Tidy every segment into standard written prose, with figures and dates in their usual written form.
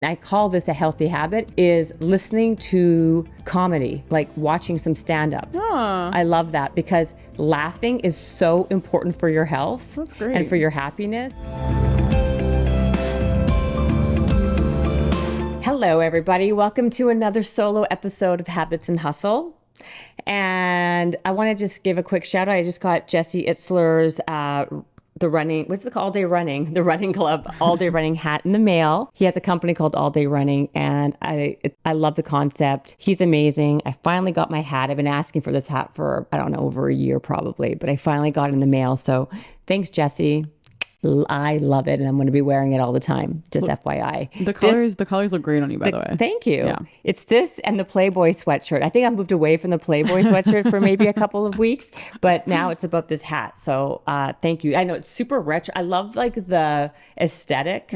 I call this a healthy habit, is listening to comedy, like watching some stand-up. I love that because laughing is so important for your health. That's great. And for your happiness. Hello, everybody. Welcome to another solo episode of Habits and Hustle. And I want to just give a quick shout out. I just got Jesse Itzler's the running club all day running hat in the mail. He has a company called All Day Running, and I love the concept. He's amazing. I finally got my hat. I've been asking for this hat for, I don't know, over a year probably, but I finally got it in the mail. So thanks, Jesse. I love it, and I'm going to be wearing it all the time. Just FYI. The colors look great on you, by the way. Thank you. Yeah. It's this and the Playboy sweatshirt. I think I moved away from the Playboy sweatshirt for maybe a couple of weeks, but now it's about this hat. So thank you. I know it's super retro. I love like the aesthetic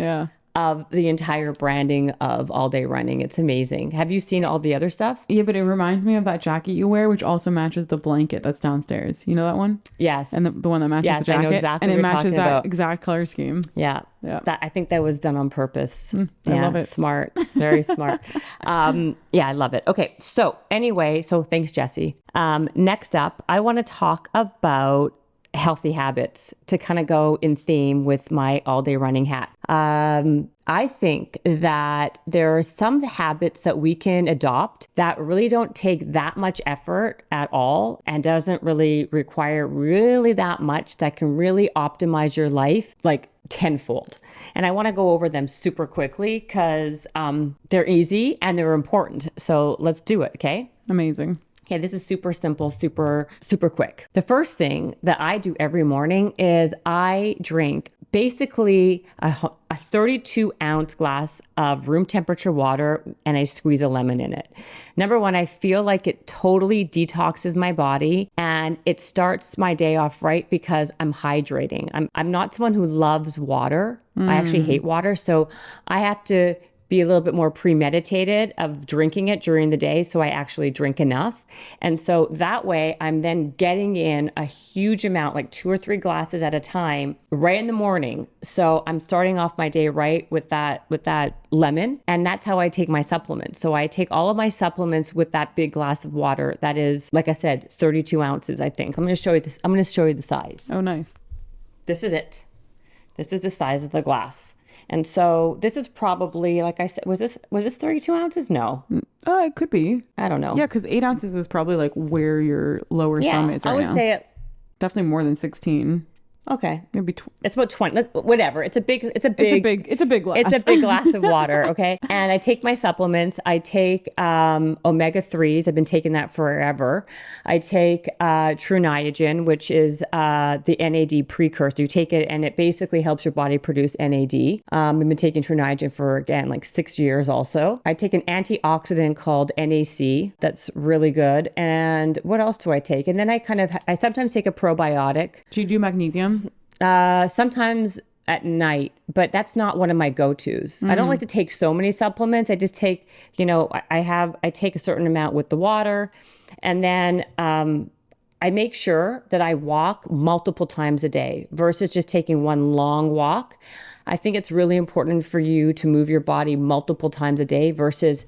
of the entire branding of All Day Running. It's amazing. Have you seen all the other stuff? Yeah, but it reminds me of that jacket you wear, which also matches the blanket that's downstairs. You know that one? Yes. And the one that matches the jacket? I know exactly and what it you're matches talking that about. exact color scheme. Yeah. I think that was done on purpose. I love it. Smart. Very smart. I love it. Okay. So anyway, thanks, Jesse. Next up, I want to talk about healthy habits to kind of go in theme with my all day running hat. I think that there are some habits that we can adopt that really don't take that much effort at all and doesn't really require really that much, that can really optimize your life like tenfold. And I want to go over them super quickly because they're easy and they're important. So let's do it. Okay. Amazing. Okay, this is super simple, super quick. The first thing that I do every morning is I drink basically a 32 ounce glass of room temperature water, and I squeeze a lemon in it. Number one, I feel like it totally detoxes my body and it starts my day off right because I'm hydrating. I'm not someone who loves water. I actually hate water. So I have to be a little bit more premeditated of drinking it during the day, so I actually drink enough. And so that way I'm then getting in a huge amount, like 2 or 3 glasses at a time right in the morning. So I'm starting off my day right with that lemon, and that's how I take my supplements. So I take all of my supplements with that big glass of water that is, like I said, 32 ounces, I think. I'm going to show you this. I'm going to show you the size. Oh, nice. This is it. This is the size of the glass. And so this is probably, like I said, was this 32 ounces? No. It could be. I don't know. Yeah, because 8 ounces is probably like where your lower thumb is right now. I would say it. Definitely more than 16. Okay. Maybe it's about 20, whatever. It's a big glass. It's a big glass of water. Okay. And I take my supplements. I take omega-3s. I've been taking that forever. I take True Niagen, which is the NAD precursor. You take it and it basically helps your body produce NAD. I've been taking True Niagen for, again, like 6 years also. I take an antioxidant called NAC. That's really good. And what else do I take? And then I sometimes take a probiotic. Do you do magnesium? Sometimes at night, but that's not one of my go-tos. I don't like to take so many supplements. I just take, I take a certain amount with the water, and then I make sure that I walk multiple times a day versus just taking one long walk. I think it's really important for you to move your body multiple times a day versus,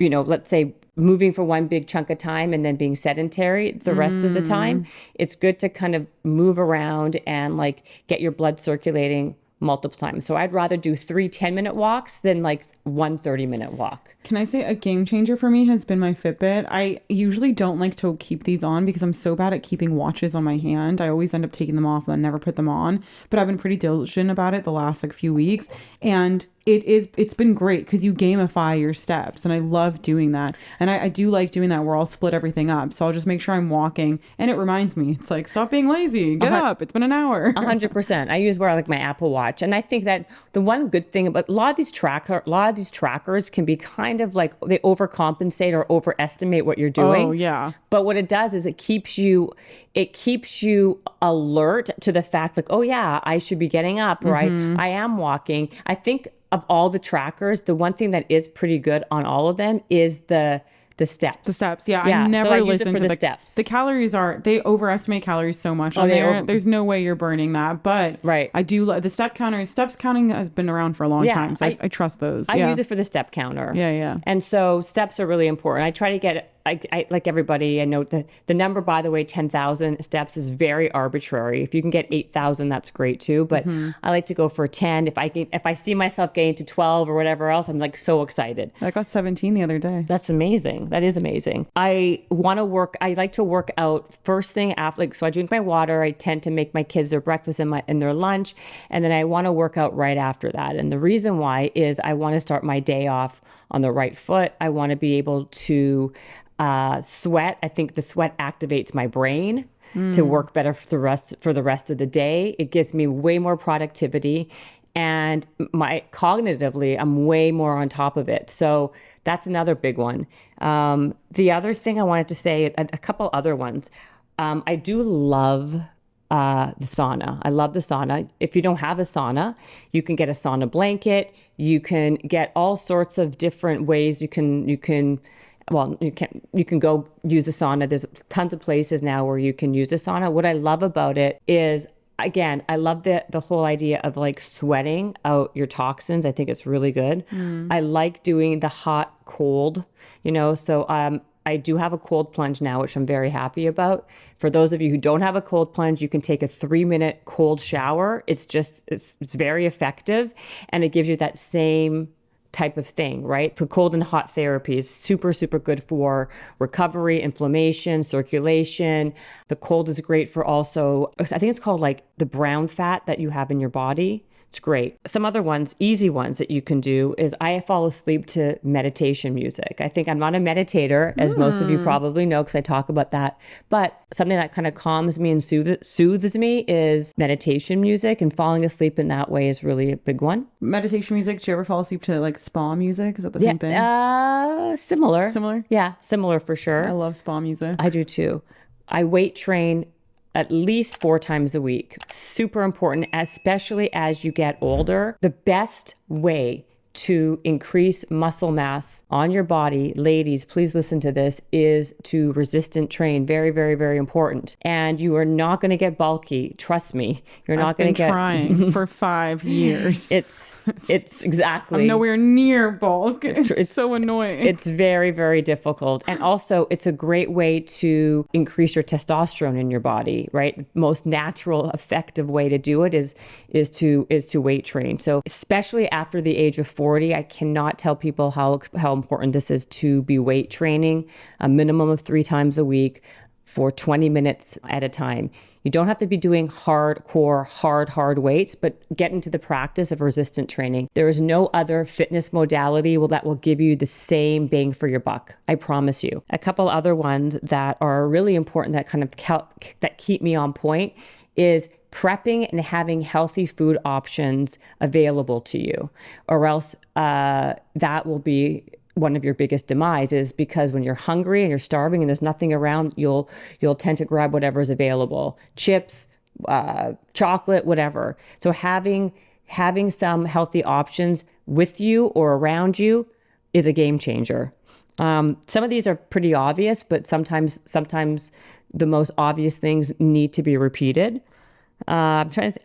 let's say, moving for one big chunk of time and then being sedentary the rest of the time. It's good to kind of move around and like get your blood circulating multiple times. So I'd rather do 3 10-minute walks than like 1 30-minute walk. Can I say a game changer for me has been my Fitbit? I usually don't like to keep these on because I'm so bad at keeping watches on my hand. I always end up taking them off and then never put them on. But I've been pretty diligent about it the last like few weeks. And it's been great because you gamify your steps, and I love doing that. And I do like doing that where I'll split everything up. So I'll just make sure I'm walking, and it reminds me, it's like, stop being lazy, get up, it's been an hour. 100%. I use like my Apple Watch, and I think that the one good thing about a lot of these trackers can be kind of like they overcompensate or overestimate what you're doing. Oh yeah. But what it does is it keeps you alert to the fact like, oh yeah, I should be getting up, or I am walking. I think of all the trackers, the one thing that is pretty good on all of them is the The steps. The steps. Yeah. I Yeah. So I never use it listen for to the the steps. the calories they overestimate calories so much on they there. over- There's no way you're burning that. But Right. I do the step counter. Steps counting has been around for a long Yeah. time. So I trust those. I Yeah. use it for the step counter. Yeah, yeah. And so steps are really important. I try to get, I like everybody, I note that the number, by the way, 10,000 steps is very arbitrary. If you can get 8,000, that's great too. But I like to go for 10. If I see myself getting to 12 or whatever else, I'm like so excited. I got 17 the other day. That's amazing. That is amazing. I like to work out first thing after, like, so I drink my water. I tend to make my kids their breakfast and their lunch. And then I want to work out right after that. And the reason why is I want to start my day off on the right foot. I want to be able to sweat. I think the sweat activates my brain to work better for the rest of the day. It gives me way more productivity, and cognitively, I'm way more on top of it. So that's another big one. The other thing I wanted to say, a couple other ones. I do love the sauna. I love the sauna. If you don't have a sauna, you can get a sauna blanket. You can get all sorts of different ways. You can go use a sauna. There's tons of places now where you can use a sauna. What I love about it is, again, I love the whole idea of like sweating out your toxins. I think it's really good. I like doing the hot cold, so I do have a cold plunge now, which I'm very happy about. For those of you who don't have a cold plunge, you can take a 3-minute cold shower. It's very effective, and it gives you that same type of thing, right? So cold and hot therapy is super, super good for recovery, inflammation, circulation. The cold is great for also, I think it's called like the brown fat that you have in your body. It's great. Some other ones, easy ones that you can do is I fall asleep to meditation music. I think I'm not a meditator, as most of you probably know, because I talk about that. But something that kind of calms me and soothes me is meditation music, and falling asleep in that way is really a big one. Meditation music. Do you ever fall asleep to like spa music? Is that the same thing? Similar. Similar? Yeah, similar for sure. I love spa music. I do too. I weight train at least 4 times a week. Super important, especially as you get older. The best way to increase muscle mass on your body, ladies, please listen to this, is to resistant train. Very, very, very important. And you are not going to get bulky. Trust me. You're not going to get... I've been trying for 5 years. It's exactly... I'm nowhere near bulk. It's so annoying. It's very, very difficult. And also, it's a great way to increase your testosterone in your body, right? The most natural, effective way to do it is to weight train. So especially after the age of 40, I cannot tell people how important this is to be weight training, a minimum of 3 times a week for 20 minutes at a time. You don't have to be doing hardcore, hard weights, but get into the practice of resistant training. There is no other fitness modality that will give you the same bang for your buck. I promise you. A couple other ones that are really important that kind of that keep me on point is prepping and having healthy food options available to you, or else that will be one of your biggest demises, because when you're hungry and you're starving and there's nothing around, you'll tend to grab whatever's available, chips, chocolate, whatever. So having some healthy options with you or around you is a game changer. Some of these are pretty obvious, but sometimes the most obvious things need to be repeated. I'm trying to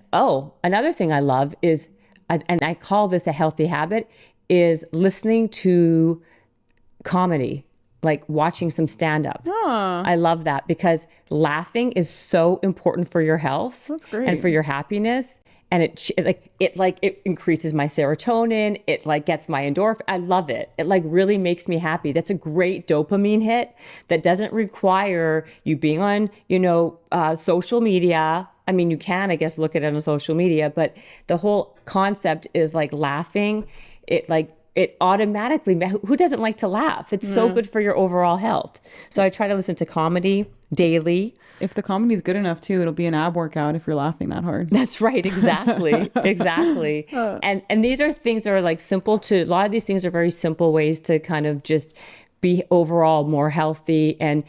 another thing I love is, and I call this a healthy habit, is listening to comedy, like watching some stand-up. I love that, because laughing is so important for your health. That's great. And for your happiness. And it increases my serotonin. It like gets my endorphin. I love it. It like really makes me happy. That's a great dopamine hit that doesn't require you being on, social media. I mean, you can, I guess, look at it on social media, but the whole concept is like laughing. It automatically, who doesn't like to laugh? It's so good for your overall health. So I try to listen to comedy daily. If the comedy is good enough too, it'll be an ab workout if you're laughing that hard. That's right. Exactly. Exactly. And these are things that are like a lot of these things are very simple ways to kind of just be overall more healthy and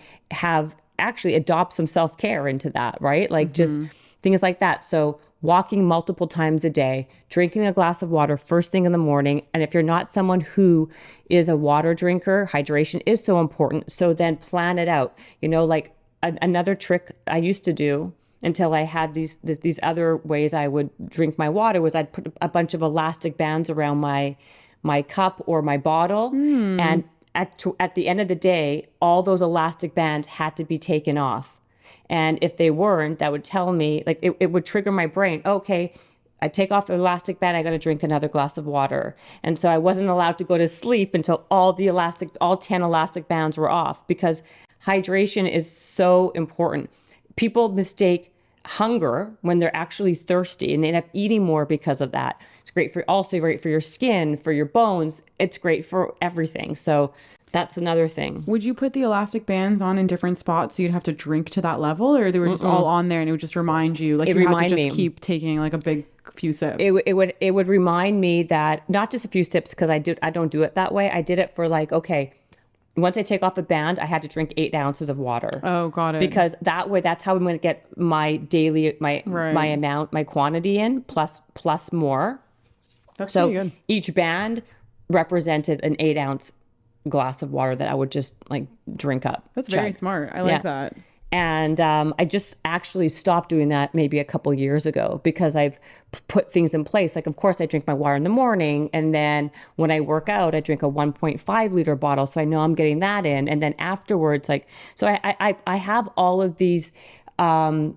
adopt some self-care into that, right? Like just things like that. So walking multiple times a day, drinking a glass of water first thing in the morning. And if you're not someone who is a water drinker, hydration is so important. So then plan it out. Like another trick I used to do until I had these other ways I would drink my water was I'd put a bunch of elastic bands around my cup or my bottle. And at the end of the day, all those elastic bands had to be taken off. And if they weren't, that would tell me, like, it would trigger my brain. Okay, I take off the elastic band, I got to drink another glass of water. And so I wasn't allowed to go to sleep until all 10 elastic bands were off, because hydration is so important. People mistake hunger when they're actually thirsty, and they end up eating more because of that. It's also great for your skin, for your bones. It's great for everything. So that's another thing. Would you put the elastic bands on in different spots so you'd have to drink to that level, or they were just all on there and it would just remind you, like, you have to just keep taking like a big few sips? It would remind me that, not just a few sips, because I don't do it that way. I did it for like, okay, once I take off the band, I had to drink 8 ounces of water. Oh, got it. Because that way, that's how I'm going to get my daily, my amount, my quantity in, plus more. That's pretty good. Each band represented an 8-ounce glass of water that I would just like drink up. That's very smart. I like that. And I just actually stopped doing that maybe a couple years ago, because I've put things in place. Like, of course, I drink my water in the morning. And then when I work out, I drink a 1.5 liter bottle. So I know I'm getting that in. And then afterwards, like, so I have all of these benchmarks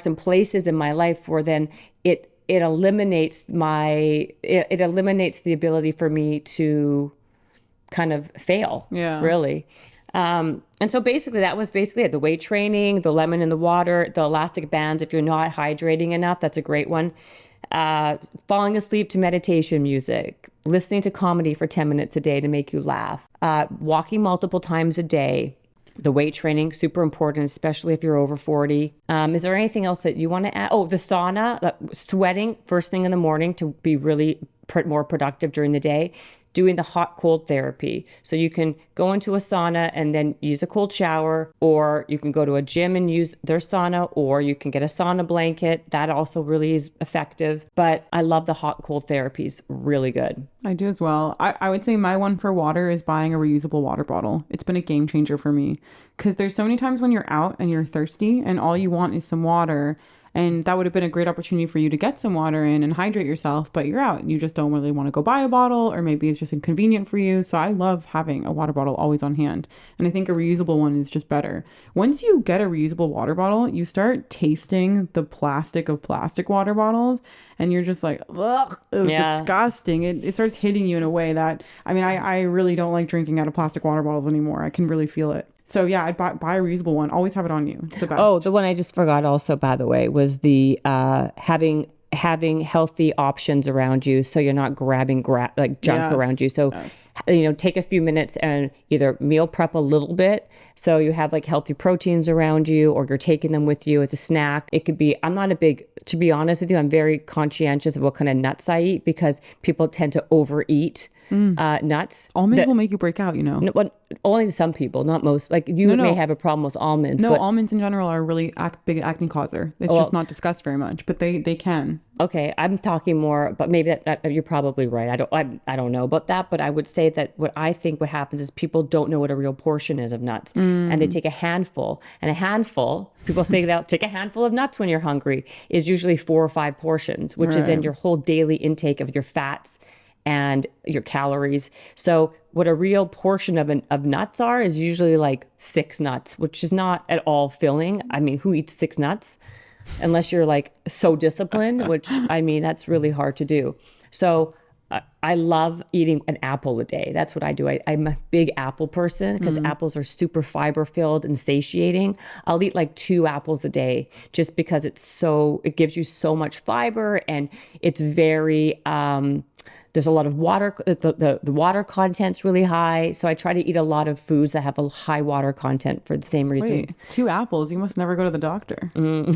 and places in my life where then it eliminates the ability for me to kind of fail. Yeah. Really. And so basically that was basically it. The weight training, the lemon in the water, the elastic bands. If you're not hydrating enough, that's a great one. Falling asleep to meditation music, listening to comedy for 10 minutes a day to make you laugh, walking multiple times a day. The weight training, super important, especially if you're over 40. Is there anything else that you want to add? Oh, the sauna, sweating first thing in the morning to be really more productive during the day. Doing the hot cold therapy. So you can go into a sauna and then use a cold shower, or you can go to a gym and use their sauna, or you can get a sauna blanket. That also really is effective. But I love the hot cold therapies, really good. I do as well. I would say my one for water is buying a reusable water bottle. It's been a game changer for me, because there's so many times when you're out and you're thirsty and all you want is some water. And that would have been a great opportunity for you to get some water in and hydrate yourself, but you're out and you just don't really want to go buy a bottle, or maybe it's just inconvenient for you. So I love having a water bottle always on hand. And I think a reusable one is just better. Once you get a reusable water bottle, you start tasting the plastic of plastic water bottles, and you're just like, ugh, disgusting. It starts hitting you in a way that, I really don't like drinking out of plastic water bottles anymore. I can really feel it. So yeah, I'd buy a reusable one. Always have it on you. It's the best. Oh, the one I just forgot also, by the way, was the having healthy options around you, so you're not grabbing junk around you. So take a few minutes and either meal prep a little bit, so you have like healthy proteins around you, or you're taking them with you as a snack. It could be, to be honest with you, I'm very conscientious of what kind of nuts I eat, because people tend to overeat nuts. Almonds will make you break out, No, only some people, not most. Like you may have a problem with almonds. No, almonds in general are a really big acne causer. It's just not discussed very much, but they can. Okay, I'm talking more, but maybe that you're probably right. I don't know about that, but I would say that what happens is people don't know what a real portion is of nuts, and they take a handful. And a handful, people say that take a handful of nuts when you're hungry, is usually 4 or 5 portions, which is in your whole daily intake of your fats and your calories. So what a real portion of nuts are is usually like 6 nuts, which is not at all filling. Who eats 6 nuts? Unless you're like so disciplined, which that's really hard to do. So I love eating an apple a day. That's what I do. I'm a big apple person, because apples are super fiber filled and satiating. I'll eat like 2 apples a day, just because it gives you so much fiber, and it's very There's a lot of water. The water content's really high. So I try to eat a lot of foods that have a high water content for the same reason. Wait, 2 apples. You must never go to the doctor. Do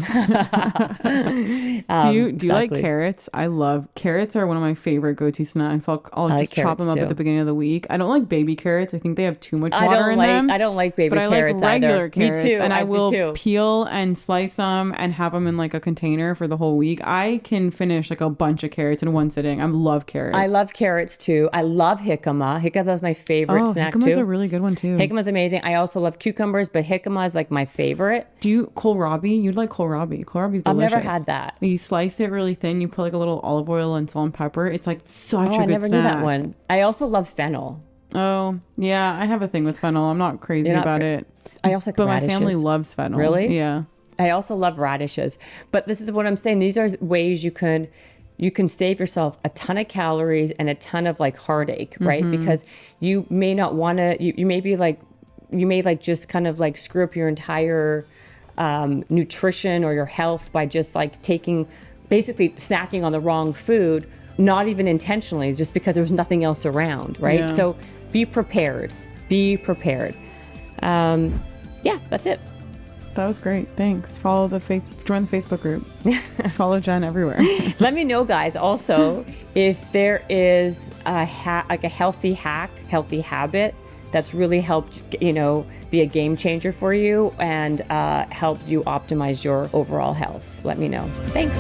you like Exactly. carrots? I love carrots are one of my favorite go-to snacks. I'll I like just chop them carrots up at too. the beginning of the week. I don't like baby carrots. I think they have too much water in them. I don't like baby But I like carrots regular either. carrots, Me too. and I do will too. peel and slice them and have them in like a container for the whole week. I can finish like a bunch of carrots in one sitting. I love carrots. I love carrots too. I love jicama. Jicama is my favorite snack jicama's too. a really good one too. Jicama's amazing. I also love cucumbers, but jicama is like my favorite. Do you kohlrabi? You'd like kohlrabi. Kohlrabi's delicious. I've never had that. You slice it really thin. You put like a little olive oil and salt and pepper. It's like such Oh, a I good never snack. knew that one. I also love fennel. Oh, yeah. I have a thing with fennel. I'm not crazy You're not about cra- it. I also like But my radishes. family loves fennel. Really? Yeah. I also love radishes. But this is what I'm saying. These are ways you can save yourself a ton of calories and a ton of like heartache, right? Because you may not want to, you may be like, you may like just kind of like screw up your entire nutrition or your health by just like basically snacking on the wrong food, not even intentionally, just because there was nothing else around, right? Yeah. So be prepared. Be prepared. Yeah, that's it. That was great. Thanks. Join the Facebook group. Follow Jen everywhere. Let me know, guys, also, if there is like a healthy habit that's really helped, be a game changer for you and helped you optimize your overall health. Let me know. Thanks.